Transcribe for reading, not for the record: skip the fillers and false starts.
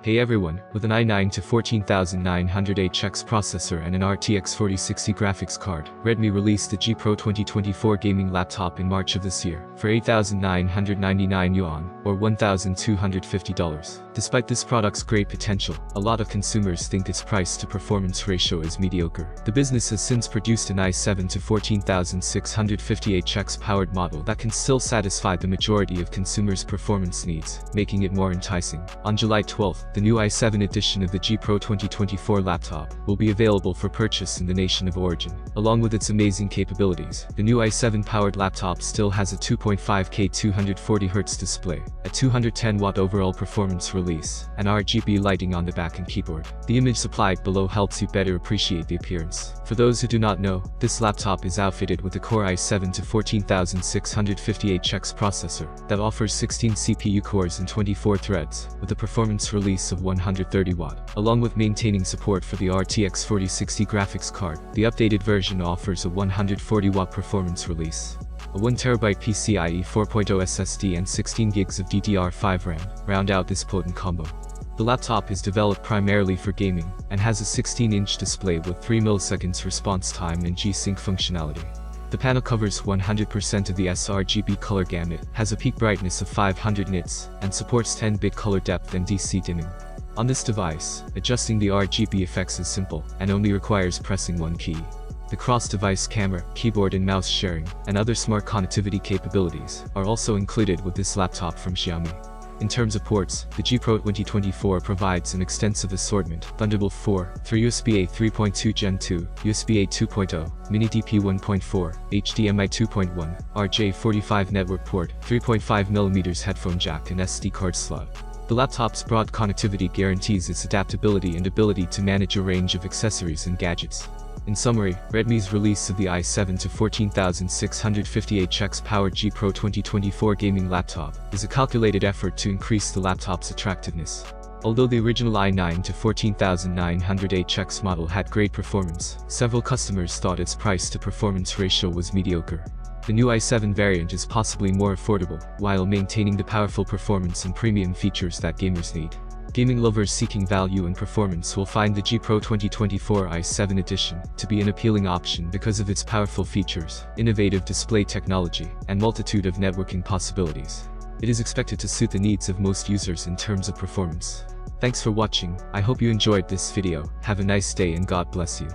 Hey everyone, with an i9-14900HX processor and an RTX 4060 graphics card, Redmi released the G Pro 2024 gaming laptop in March of this year, for 8,999 yuan, or $1,250. Despite this product's great potential, a lot of consumers think its price-to-performance ratio is mediocre. The business has since produced an i7-14650HX powered model that can still satisfy the majority of consumers' performance needs, making it more enticing. On July 12th, the new i7 edition of the G Pro 2024 laptop will be available for purchase in the nation of origin. Along with its amazing capabilities, the new i7-powered laptop still has a 2.5K 240Hz display, a 210-watt overall performance release, and RGB lighting on the back and keyboard. The image supplied below helps you better appreciate the appearance. For those who do not know, this laptop is outfitted with a Core i7-14650HX processor that offers 16 CPU cores and 24 threads, with a performance release of 130 watt. Along with maintaining support for the RTX 4060 graphics card, the updated version offers a 140 watt performance release, a 1TB PCIe 4.0 SSD and 16 GB of DDR5 RAM round out this potent combo. The laptop is developed primarily for gaming, and has a 16-inch display with 3 milliseconds response time and G-Sync functionality. The panel covers 100% of the sRGB color gamut, has a peak brightness of 500 nits, and supports 10-bit color depth and DC dimming. On this device, adjusting the RGB effects is simple, and only requires pressing one key. The cross-device camera, keyboard and mouse sharing, and other smart connectivity capabilities are also included with this laptop from Xiaomi. In terms of ports, the G Pro 2024 provides an extensive assortment: Thunderbolt 4, through USB-A 3.2 Gen 2, USB-A 2.0, Mini DP 1.4, HDMI 2.1, RJ45 network port, 3.5mm headphone jack and SD card slot. The laptop's broad connectivity guarantees its adaptability and ability to manage a range of accessories and gadgets. In summary, Redmi's release of the i7-14650HX powered G Pro 2024 gaming laptop is a calculated effort to increase the laptop's attractiveness. Although the original i9-14900HX model had great performance, several customers thought its price-to-performance ratio was mediocre. The new i7 variant is possibly more affordable, while maintaining the powerful performance and premium features that gamers need. Gaming lovers seeking value and performance will find the G Pro 2024 i7 edition to be an appealing option because of its powerful features, innovative display technology, and multitude of networking possibilities. It is expected to suit the needs of most users in terms of performance. Thanks for watching. I hope you enjoyed this video. Have a nice day and God bless you.